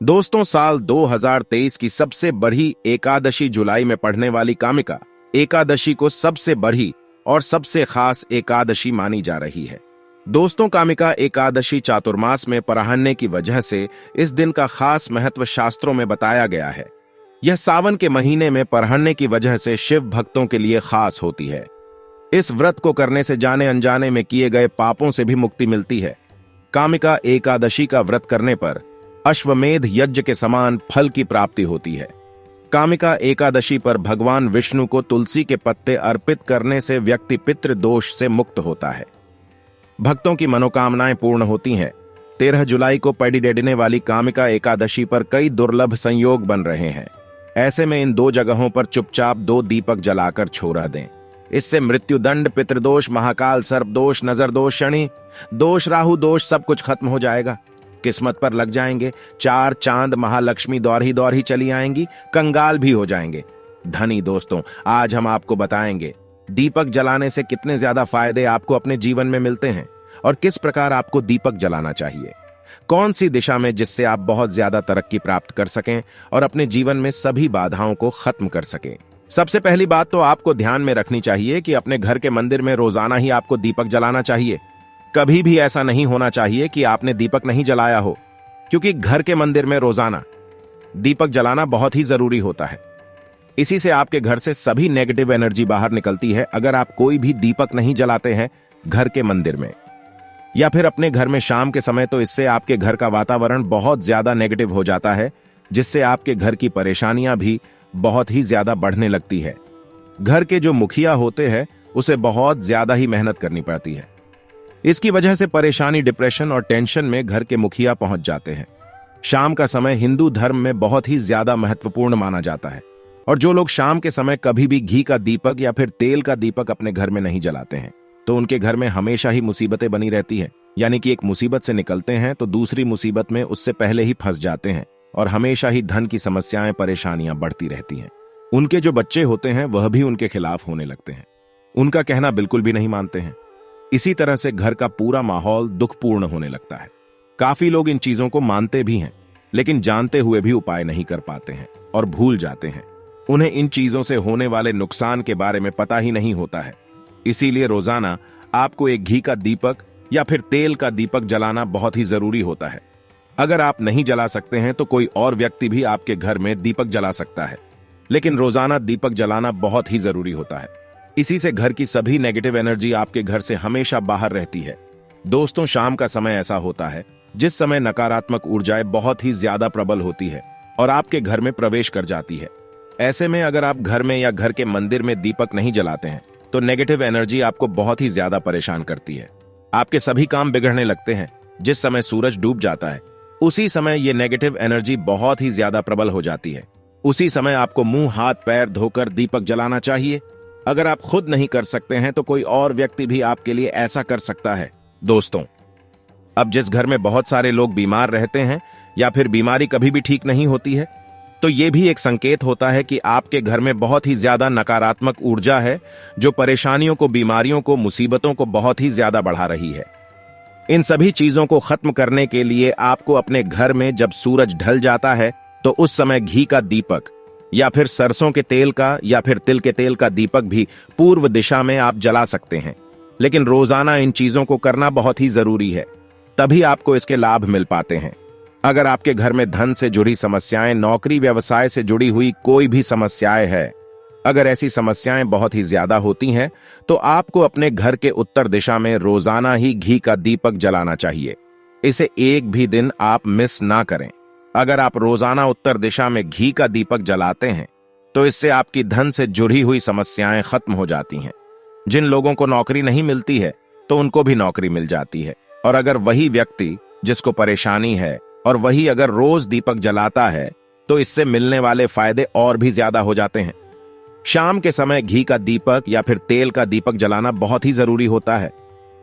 दोस्तों, साल 2023 की सबसे बड़ी एकादशी जुलाई में पड़ने वाली कामिका एकादशी को सबसे बड़ी और सबसे खास एकादशी मानी जा रही है। दोस्तों, कामिका एकादशी चातुर्मास में पराहन्ने की वजह से इस दिन का खास महत्व शास्त्रों में बताया गया है। यह सावन के महीने में पराहन्ने की वजह से शिव भक्तों के लिए खास होती है। इस व्रत को करने से जाने अनजाने में किए गए पापों से भी मुक्ति मिलती है। कामिका एकादशी का व्रत करने पर अश्वमेध यज्ञ के समान फल की प्राप्ति होती है। कामिका एकादशी पर भगवान विष्णु को तुलसी के पत्ते अर्पित करने से व्यक्ति पितृ दोष से मुक्त होता है। भक्तों की मनोकामनाएं पूर्ण होती हैं। 13 जुलाई को पड़ने वाली कामिका एकादशी पर कई दुर्लभ संयोग बन रहे हैं। ऐसे में इन 2 जगहों पर चुपचाप 2 दीपक जलाकर छोड़ा दें। इससे मृत्युदंड, पितृदोष, महाकाल सर्प दोष, नजर दोष, शनि दोष, राहु दोष सब कुछ खत्म हो जाएगा। किस्मत पर लग जाएंगे 4 चांद, महालक्ष्मी दौर ही चली आएंगी, कंगाल भी हो जाएंगे धनी। दोस्तों, आज हम आपको बताएंगे दीपक जलाने से कितने ज्यादा फायदे आपको अपने जीवन में मिलते हैं और किस प्रकार आपको दीपक जलाना चाहिए। कौन सी दिशा में, जिससे आप बहुत ज्यादा तरक्की प्राप्त कर सकें और अपने जीवन में सभी बाधाओं को खत्म कर सकें। सबसे पहली बात तो आपको ध्यान में रखनी चाहिए कि अपने घर के मंदिर में रोजाना ही आपको दीपक जलाना चाहिए। कभी भी ऐसा नहीं होना चाहिए कि आपने दीपक नहीं जलाया हो, क्योंकि घर के मंदिर में रोजाना दीपक जलाना बहुत ही जरूरी होता है। इसी से आपके घर से सभी नेगेटिव एनर्जी बाहर निकलती है। अगर आप कोई भी दीपक नहीं जलाते हैं घर के मंदिर में या फिर अपने घर में शाम के समय, तो इससे आपके घर का वातावरण बहुत ज्यादा नेगेटिव हो जाता है, जिससे आपके घर की परेशानियां भी बहुत ही ज्यादा बढ़ने लगती है। घर के जो मुखिया होते हैं उसे बहुत ज्यादा ही मेहनत करनी पड़ती है। इसकी वजह से परेशानी, डिप्रेशन और टेंशन में घर के मुखिया पहुंच जाते हैं। शाम का समय हिंदू धर्म में बहुत ही ज्यादा महत्वपूर्ण माना जाता है और जो लोग शाम के समय कभी भी घी का दीपक या फिर तेल का दीपक अपने घर में नहीं जलाते हैं, तो उनके घर में हमेशा ही मुसीबतें बनी रहती हैं। यानी कि एक मुसीबत से निकलते हैं तो दूसरी मुसीबत में उससे पहले ही फंस जाते हैं और हमेशा ही धन की समस्याएं, परेशानियां बढ़ती रहती हैं। उनके जो बच्चे होते हैं वह भी उनके खिलाफ होने लगते हैं, उनका कहना बिल्कुल भी नहीं मानते हैं। इसी तरह से घर का पूरा माहौल दुखपूर्ण होने लगता है। काफी लोग इन चीजों को मानते भी हैं, लेकिन जानते हुए भी उपाय नहीं कर पाते हैं और भूल जाते हैं। उन्हें इन चीजों से होने वाले नुकसान के बारे में पता ही नहीं होता है। इसीलिए रोजाना आपको एक घी का दीपक या फिर तेल का दीपक जलाना बहुत ही जरूरी होता है। अगर आप नहीं जला सकते हैं तो कोई और व्यक्ति भी आपके घर में दीपक जला सकता है, लेकिन रोजाना दीपक जलाना बहुत ही जरूरी होता है। इसी से घर की सभी नेगेटिव एनर्जी आपके घर से हमेशा बाहर रहती है। दोस्तों, शाम का समय ऐसा होता है जिस समय नकारात्मक ऊर्जाएं बहुत ही ज्यादा प्रबल होती है और आपके घर में प्रवेश कर जाती है। ऐसे में अगर आप घर में या घर के मंदिर में दीपक नहीं जलाते हैं तो नेगेटिव एनर्जी आपको बहुत ही ज्यादा परेशान करती है। आपके सभी काम बिगड़ने लगते हैं। जिस समय सूरज डूब जाता है उसी समय ये नेगेटिव एनर्जी बहुत ही ज्यादा प्रबल हो जाती है। उसी समय आपको मुंह हाथ पैर धोकर दीपक जलाना चाहिए। अगर आप खुद नहीं कर सकते हैं तो कोई और व्यक्ति भी आपके लिए ऐसा कर सकता है। दोस्तों, अब जिस घर में बहुत सारे लोग बीमार रहते हैं या फिर बीमारी कभी भी ठीक नहीं होती है, तो यह भी एक संकेत होता है कि आपके घर में बहुत ही ज्यादा नकारात्मक ऊर्जा है, जो परेशानियों को, बीमारियों को, मुसीबतों को बहुत ही ज्यादा बढ़ा रही है। इन सभी चीजों को खत्म करने के लिए आपको अपने घर में जब सूरज ढल जाता है तो उस समय घी का दीपक या फिर सरसों के तेल का या फिर तिल के तेल का दीपक भी पूर्व दिशा में आप जला सकते हैं। लेकिन रोजाना इन चीजों को करना बहुत ही जरूरी है, तभी आपको इसके लाभ मिल पाते हैं। अगर आपके घर में धन से जुड़ी समस्याएं, नौकरी व्यवसाय से जुड़ी हुई कोई भी समस्याएं है, अगर ऐसी समस्याएं बहुत ही ज्यादा होती हैं तो आपको अपने घर के उत्तर दिशा में रोजाना ही घी का दीपक जलाना चाहिए। इसे एक भी दिन आप मिस ना करें। अगर आप रोजाना उत्तर दिशा में घी का दीपक जलाते हैं तो इससे आपकी धन से जुड़ी हुई समस्याएं खत्म हो जाती हैं। जिन लोगों को नौकरी नहीं मिलती है तो उनको भी नौकरी मिल जाती है। और अगर वही व्यक्ति जिसको परेशानी है और वही अगर रोज दीपक जलाता है तो इससे मिलने वाले फायदे और भी ज्यादा हो जाते हैं। शाम के समय घी का दीपक या फिर तेल का दीपक जलाना बहुत ही जरूरी होता है।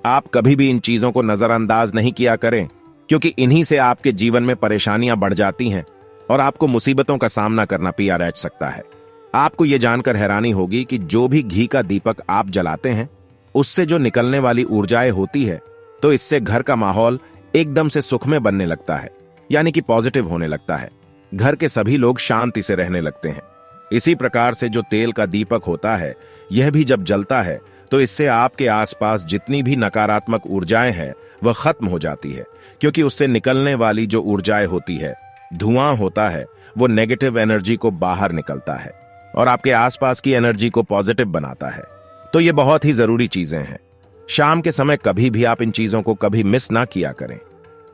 आप कभी भी इन चीजों को नजरअंदाज नहीं किया करें, क्योंकि इन्हीं से आपके जीवन में परेशानियां बढ़ जाती हैं और आपको मुसीबतों का सामना करना पिया रह सकता है। आपको यह जानकर हैरानी होगी कि जो भी घी का दीपक आप जलाते हैं उससे जो निकलने वाली ऊर्जाएं होती है, तो इससे घर का माहौल एकदम से सुखमय बनने लगता है। यानी कि पॉजिटिव होने लगता है। घर के सभी लोग शांति से रहने लगते हैं। इसी प्रकार से जो तेल का दीपक होता है, यह भी जब जलता है तो इससे आपके आसपास जितनी भी नकारात्मक ऊर्जाएं हैं वह खत्म हो जाती है, क्योंकि उससे निकलने वाली जो ऊर्जाएं होती है, धुआं होता है, वो नेगेटिव एनर्जी को बाहर निकलता है और आपके आसपास की एनर्जी को पॉजिटिव बनाता है। तो ये बहुत ही जरूरी चीजें हैं। शाम के समय कभी भी आप इन चीजों को कभी मिस ना किया करें,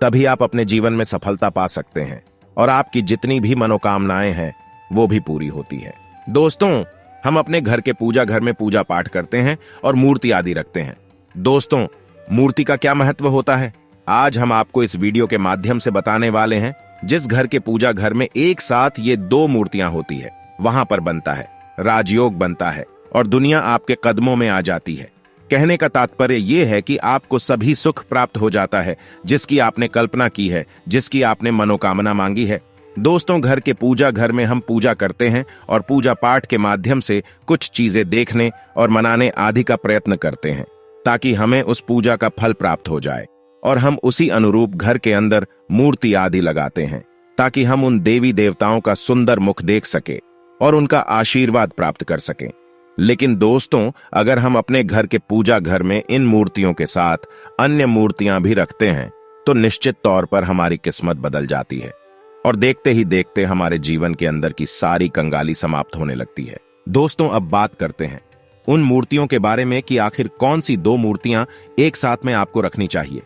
तभी आप अपने जीवन में सफलता पा सकते हैं और आपकी जितनी भी मनोकामनाएं हैं वो भी पूरी होती है। दोस्तों, हम अपने घर के पूजा घर में पूजा पाठ करते हैं और मूर्ति आदि रखते हैं। दोस्तों, मूर्ति का क्या महत्व होता है, आज हम आपको इस वीडियो के माध्यम से बताने वाले हैं। जिस घर के पूजा घर में एक साथ ये दो मूर्तियां होती है, वहां पर बनता है राजयोग बनता है और दुनिया आपके कदमों में आ जाती है। कहने का तात्पर्य यह है कि आपको सभी सुख प्राप्त हो जाता है जिसकी आपने कल्पना की है, जिसकी आपने मनोकामना मांगी है। दोस्तों, घर के पूजा घर में हम पूजा करते हैं और पूजा पाठ के माध्यम से कुछ चीजें देखने और मनाने आदि का प्रयत्न करते हैं ताकि हमें उस पूजा का फल प्राप्त हो जाए, और हम उसी अनुरूप घर के अंदर मूर्ति आदि लगाते हैं ताकि हम उन देवी देवताओं का सुंदर मुख देख सके और उनका आशीर्वाद प्राप्त कर सकें। लेकिन दोस्तों, अगर हम अपने घर के पूजा घर में इन मूर्तियों के साथ अन्य मूर्तियां भी रखते हैं तो निश्चित तौर पर हमारी किस्मत बदल जाती है और देखते ही देखते हमारे जीवन के अंदर की सारी कंगाली समाप्त होने लगती है। दोस्तों, अब बात करते हैं उन मूर्तियों के बारे में कि आखिर कौन सी दो मूर्तियां एक साथ में आपको रखनी चाहिए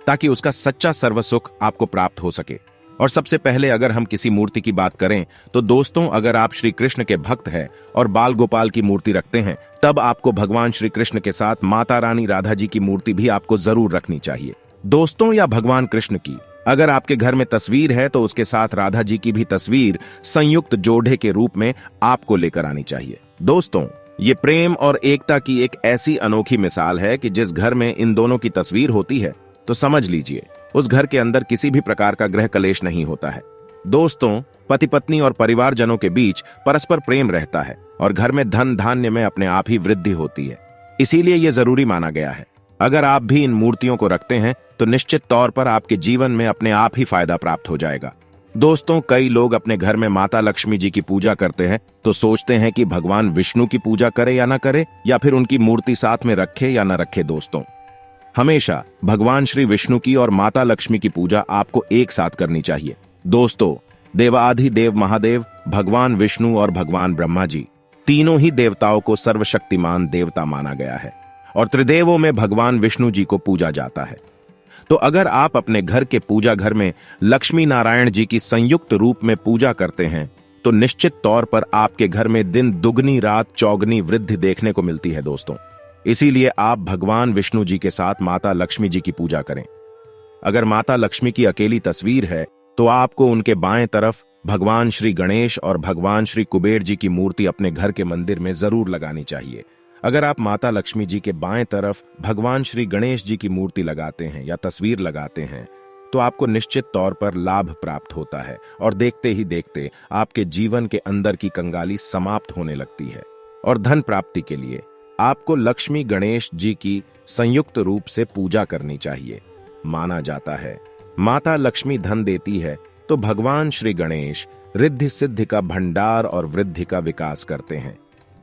ताकि उसका सच्चा सर्व सुख आपको प्राप्त हो सके। और सबसे पहले अगर हम किसी मूर्ति की बात करें तो दोस्तों, अगर आप श्री कृष्ण के भक्त हैं और बाल गोपाल की मूर्ति रखते हैं, तब आपको भगवान श्री कृष्ण के साथ माता रानी राधा जी की मूर्ति भी आपको जरूर रखनी चाहिए। दोस्तों, या भगवान कृष्ण की अगर आपके घर में तस्वीर है तो उसके साथ राधा जी की भी तस्वीर संयुक्त जोड़े के रूप में आपको लेकर आनी चाहिए। दोस्तों, ये प्रेम और एकता की एक ऐसी अनोखी मिसाल है कि जिस घर में इन दोनों की तस्वीर होती है तो समझ लीजिए उस घर के अंदर किसी भी प्रकार का गृह कलेश नहीं होता है। दोस्तों, पति पत्नी और परिवारजनों के बीच परस्पर प्रेम रहता है और घर में धन धान्य में अपने आप ही वृद्धि होती है। इसीलिए यह जरूरी माना गया है। अगर आप भी इन मूर्तियों को रखते हैं तो निश्चित तौर पर आपके जीवन में अपने आप ही फायदा प्राप्त हो जाएगा। दोस्तों, कई लोग अपने घर में माता लक्ष्मी जी की पूजा करते हैं तो सोचते हैं कि भगवान विष्णु की पूजा करे या ना करे, या फिर उनकी मूर्ति साथ में रखे या ना रखे। दोस्तों, हमेशा भगवान श्री विष्णु की और माता लक्ष्मी की पूजा आपको एक साथ करनी चाहिए। दोस्तों, देवाधिदेव महादेव भगवान विष्णु और भगवान ब्रह्मा जी तीनों ही देवताओं को सर्वशक्तिमान देवता माना गया है और त्रिदेवों में भगवान विष्णु जी को पूजा जाता है। तो अगर आप अपने घर के पूजा घर में लक्ष्मी नारायण जी की संयुक्त रूप में पूजा करते हैं तो निश्चित तौर पर आपके घर में दिन दुगनी रात चौगनी वृद्धि देखने को मिलती है। दोस्तों, इसीलिए आप भगवान विष्णु जी के साथ माता लक्ष्मी जी की पूजा करें। अगर माता लक्ष्मी की अकेली तस्वीर है तो आपको उनके बाएं तरफ भगवान श्री गणेश और भगवान श्री कुबेर जी की मूर्ति अपने घर के मंदिर में जरूर लगानी चाहिए। अगर आप माता लक्ष्मी जी के बाएं तरफ भगवान श्री गणेश जी की मूर्ति लगाते हैं या तस्वीर लगाते हैं तो आपको निश्चित तौर पर लाभ प्राप्त होता है और देखते ही देखते आपके जीवन के अंदर की कंगाली समाप्त होने लगती है। और धन प्राप्ति के लिए आपको लक्ष्मी गणेश जी की संयुक्त रूप से पूजा करनी चाहिए। माना जाता है माता लक्ष्मी धन देती है तो भगवान श्री गणेश रिद्धि सिद्धि का भंडार और वृद्धि का विकास करते हैं।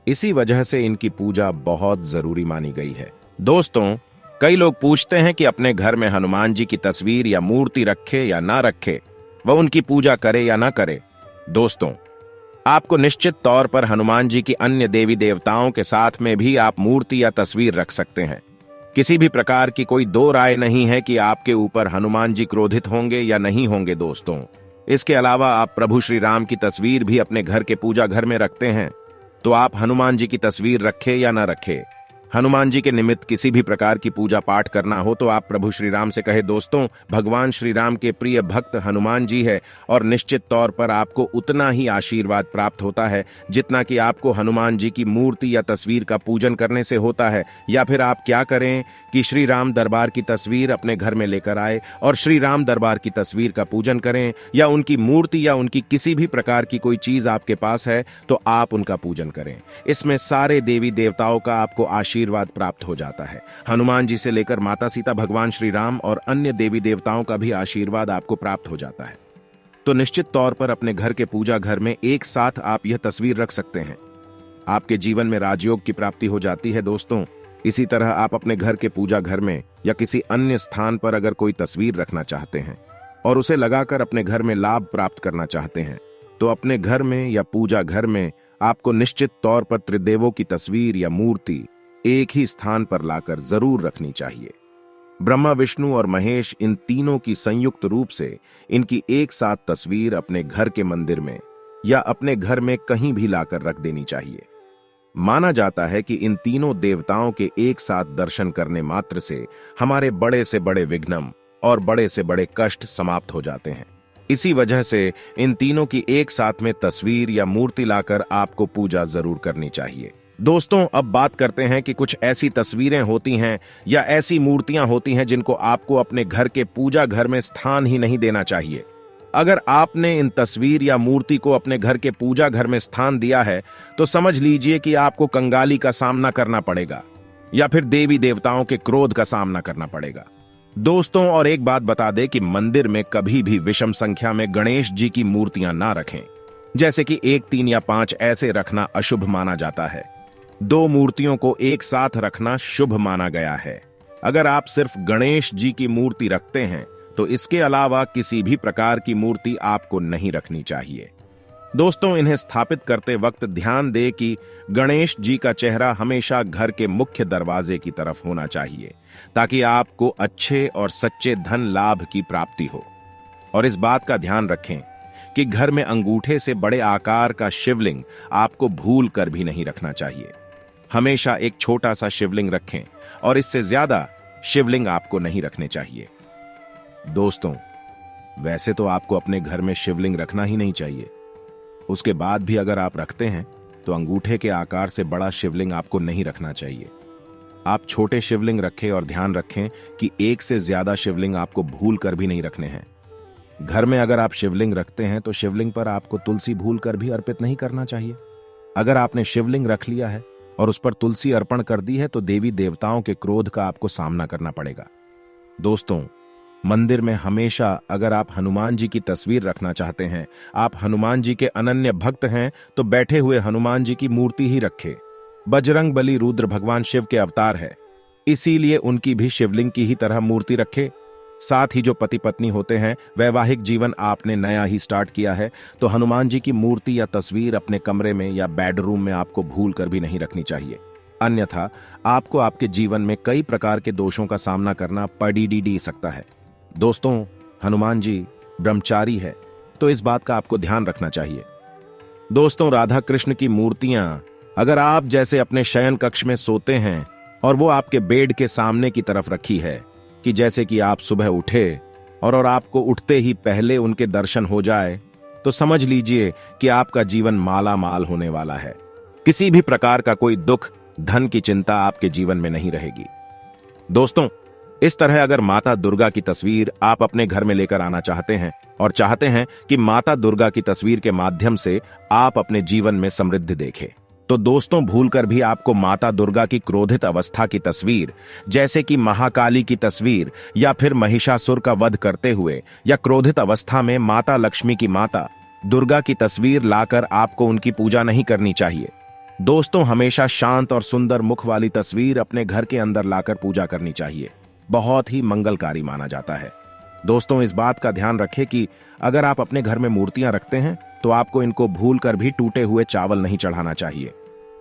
इसी वजह से इनकी पूजा बहुत जरूरी मानी गई है। दोस्तों, कई लोग पूछते हैं कि अपने घर में हनुमान जी की तस्वीर या मूर्ति रखे या ना रखे, वह उनकी पूजा करे या ना करे। दोस्तों, आपको निश्चित तौर पर हनुमान जी की अन्य देवी देवताओं के साथ में भी आप मूर्ति या तस्वीर रख सकते हैं। किसी भी प्रकार की कोई दो राय नहीं है कि आपके ऊपर हनुमान जी क्रोधित होंगे या नहीं होंगे। दोस्तों, इसके अलावा आप प्रभु श्री राम की तस्वीर भी अपने घर के पूजा घर में रखते हैं तो आप हनुमान जी की तस्वीर रखे या ना रखे, हनुमान जी के निमित्त किसी भी प्रकार की पूजा पाठ करना हो तो आप प्रभु श्री राम से कहे। दोस्तों, भगवान श्री राम के प्रिय भक्त हनुमान जी है और निश्चित तौर पर आपको उतना ही आशीर्वाद प्राप्त होता है जितना कि आपको हनुमान जी की मूर्ति या तस्वीर का पूजन करने से होता है। या फिर आप क्या करें कि श्री राम दरबार की तस्वीर अपने घर में लेकर आए और श्री राम दरबार की तस्वीर का पूजन करें, या उनकी मूर्ति या उनकी किसी भी प्रकार की कोई चीज आपके पास है तो आप उनका पूजन करें। इसमें सारे देवी देवताओं का आपको आशीर्वाद प्राप्त हो जाता है। हनुमान जी से लेकर माता सीता, भगवान श्री राम और अन्य देवी देवताओं का भी आशीर्वाद आपको प्राप्त हो जाता है। तो निश्चित तौर पर अपने घर के पूजा घर में एक साथ आप यह तस्वीर रख सकते हैं। आपके जीवन में राजयोग की प्राप्ति हो जाती है दोस्तों। इसी तरह आप अपने घर के पूजा घर में या किसी अन्य स्थान पर अगर कोई तस्वीर रखना चाहते हैं और उसे लगाकर अपने घर में लाभ प्राप्त करना चाहते हैं, तो अपने घर में या पूजा घर में आपको निश्चित तौर पर त्रिदेवों की तस्वीर या मूर्ति एक ही स्थान पर लाकर जरूर रखनी चाहिए। ब्रह्मा, विष्णु और महेश, इन तीनों की संयुक्त रूप से इनकी एक साथ तस्वीर अपने घर के मंदिर में या अपने घर में कहीं भी लाकर रख देनी चाहिए। माना जाता है कि इन तीनों देवताओं के एक साथ दर्शन करने मात्र से हमारे बड़े से बड़े विघ्न और बड़े से बड़े कष्ट समाप्त हो जाते हैं। इसी वजह से इन तीनों की एक साथ में तस्वीर या मूर्ति लाकर आपको पूजा जरूर करनी चाहिए। दोस्तों, अब बात करते हैं कि कुछ ऐसी तस्वीरें होती हैं या ऐसी मूर्तियां होती हैं जिनको आपको अपने घर के पूजा घर में स्थान ही नहीं देना चाहिए। अगर आपने इन तस्वीर या मूर्ति को अपने घर के पूजा घर में स्थान दिया है तो समझ लीजिए कि आपको कंगाली का सामना करना पड़ेगा या फिर देवी देवताओं के क्रोध का सामना करना पड़ेगा। दोस्तों, और एक बात बता दें कि मंदिर में कभी भी विषम संख्या में गणेश जी की मूर्तियां ना रखें, जैसे कि 1, 3 या 5 ऐसे रखना अशुभ माना जाता है। 2 मूर्तियों को एक साथ रखना शुभ माना गया है। अगर आप सिर्फ गणेश जी की मूर्ति रखते हैं तो इसके अलावा किसी भी प्रकार की मूर्ति आपको नहीं रखनी चाहिए। दोस्तों, इन्हें स्थापित करते वक्त ध्यान दें कि गणेश जी का चेहरा हमेशा घर के मुख्य दरवाजे की तरफ होना चाहिए, ताकि आपको अच्छे और सच्चे धन लाभ की प्राप्ति हो। और इस बात का ध्यान रखें कि घर में अंगूठे से बड़े आकार का शिवलिंग आपको भूल कर भी नहीं रखना चाहिए। हमेशा एक छोटा सा शिवलिंग रखें और इससे ज्यादा शिवलिंग आपको नहीं रखने चाहिए। दोस्तों, वैसे तो आपको अपने घर में शिवलिंग रखना ही नहीं चाहिए। उसके बाद भी अगर आप रखते हैं तो अंगूठे के आकार से बड़ा शिवलिंग आपको नहीं रखना चाहिए। आप छोटे शिवलिंग रखें और ध्यान रखें कि एक से ज्यादा शिवलिंग आपको भूल कर भी नहीं रखने हैं। घर में अगर आप शिवलिंग रखते हैं तो शिवलिंग पर आपको तुलसी भूल कर भी अर्पित नहीं करना चाहिए। अगर आपने शिवलिंग रख लिया है और उस पर तुलसी अर्पण कर दी है तो देवी देवताओं के क्रोध का आपको सामना करना पड़ेगा। दोस्तों, मंदिर में हमेशा अगर आप हनुमान जी की तस्वीर रखना चाहते हैं, आप हनुमान जी के अनन्य भक्त हैं, तो बैठे हुए हनुमान जी की मूर्ति ही रखें। बजरंग बली रुद्र भगवान शिव के अवतार है, इसीलिए उनकी भी शिवलिंग की ही तरह मूर्ति रखें। साथ ही जो पति पत्नी होते हैं, वैवाहिक जीवन आपने नया ही स्टार्ट किया है, तो हनुमान जी की मूर्ति या तस्वीर अपने कमरे में या बेडरूम में आपको भूल कर भी नहीं रखनी चाहिए। अन्यथा आपको आपके जीवन में कई प्रकार के दोषों का सामना करना पड़ सकता है। दोस्तों, हनुमान जी ब्रह्मचारी है, तो इस बात का आपको ध्यान रखना चाहिए। दोस्तों, राधा कृष्ण की मूर्तियां अगर आप जैसे अपने शयन कक्ष में सोते हैं और वो आपके बेड के सामने की तरफ रखी है कि जैसे कि आप सुबह उठे और आपको उठते ही पहले उनके दर्शन हो जाए, तो समझ लीजिए कि आपका जीवन माला माल होने वाला है। किसी भी प्रकार का कोई दुख, धन की चिंता आपके जीवन में नहीं रहेगी। दोस्तों, इस तरह अगर माता दुर्गा की तस्वीर आप अपने घर में लेकर आना चाहते हैं और चाहते हैं कि माता दुर्गा की तस्वीर के माध्यम से आप अपने जीवन में समृद्धि देखें, तो दोस्तों भूलकर भी आपको माता दुर्गा की क्रोधित अवस्था की तस्वीर, जैसे कि महाकाली की तस्वीर या फिर महिषासुर का वध करते हुए या क्रोधित अवस्था में माता लक्ष्मी की माता दुर्गा की तस्वीर लाकर आपको उनकी पूजा नहीं करनी चाहिए। दोस्तों, हमेशा शांत और सुंदर मुख वाली तस्वीर अपने घर के अंदर लाकर पूजा करनी चाहिए। बहुत ही मंगलकारी माना जाता है। दोस्तों, इस बात का ध्यान रखें कि अगर आप अपने घर में मूर्तियां रखते हैं तो आपको इनको भूल कर भी टूटे हुए चावल नहीं चढ़ाना चाहिए।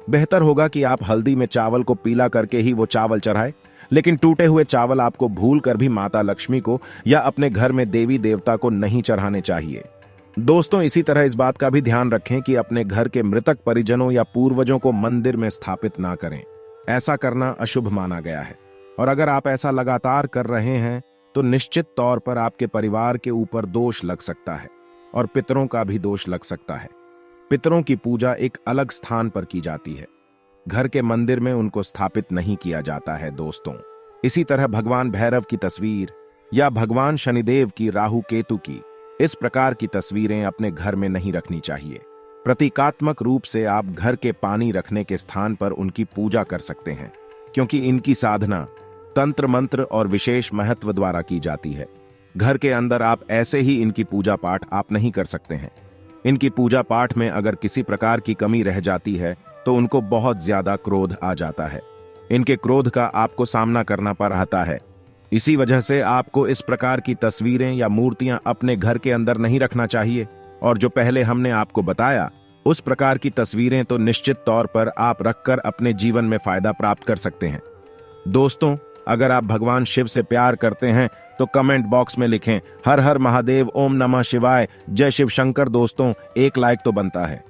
बेहतर होगा कि आप हल्दी में चावल को पीला करके ही वो चावल चढ़ाए, लेकिन टूटे हुए चावल आपको भूल कर भी माता लक्ष्मी को या अपने घर में देवी देवता को नहीं चढ़ाने चाहिए। दोस्तों, इसी तरह इस बात का भी ध्यान रखें कि अपने घर के मृतक परिजनों या पूर्वजों को मंदिर में स्थापित ना करें। ऐसा करना अशुभ माना गया है, और अगर आप ऐसा लगातार कर रहे हैं तो निश्चित तौर पर आपके परिवार के ऊपर दोष लग सकता है और पितरों का भी दोष लग सकता है। पितरों की पूजा एक अलग स्थान पर की जाती है, घर के मंदिर में उनको स्थापित नहीं किया जाता है। दोस्तों, इसी तरह भगवान भैरव की तस्वीर या भगवान शनिदेव की, राहु केतु की, इस प्रकार की तस्वीरें अपने घर में नहीं रखनी चाहिए। प्रतीकात्मक रूप से आप घर के पानी रखने के स्थान पर उनकी पूजा कर सकते हैं, क्योंकि इनकी साधना तंत्र मंत्र और विशेष महत्व द्वारा की जाती है। घर के अंदर आप ऐसे ही इनकी पूजा पाठ आप नहीं कर सकते हैं। इनकी पूजा पाठ में अगर किसी प्रकार की कमी रह जाती है तो उनको बहुत ज्यादा क्रोध आ जाता है। इनके क्रोध का आपको सामना करना पड़ता है। इसी वजह से आपको इस प्रकार की तस्वीरें या मूर्तियां अपने घर के अंदर नहीं रखना चाहिए। और जो पहले हमने आपको बताया उस प्रकार की तस्वीरें तो निश्चित तौर पर आप रखकर अपने जीवन में फायदा प्राप्त कर सकते हैं। दोस्तों, अगर आप भगवान शिव से प्यार करते हैं तो कमेंट बॉक्स में लिखें हर हर महादेव, ओम नमः शिवाय, जय शिव शंकर। दोस्तों, एक लाइक तो बनता है।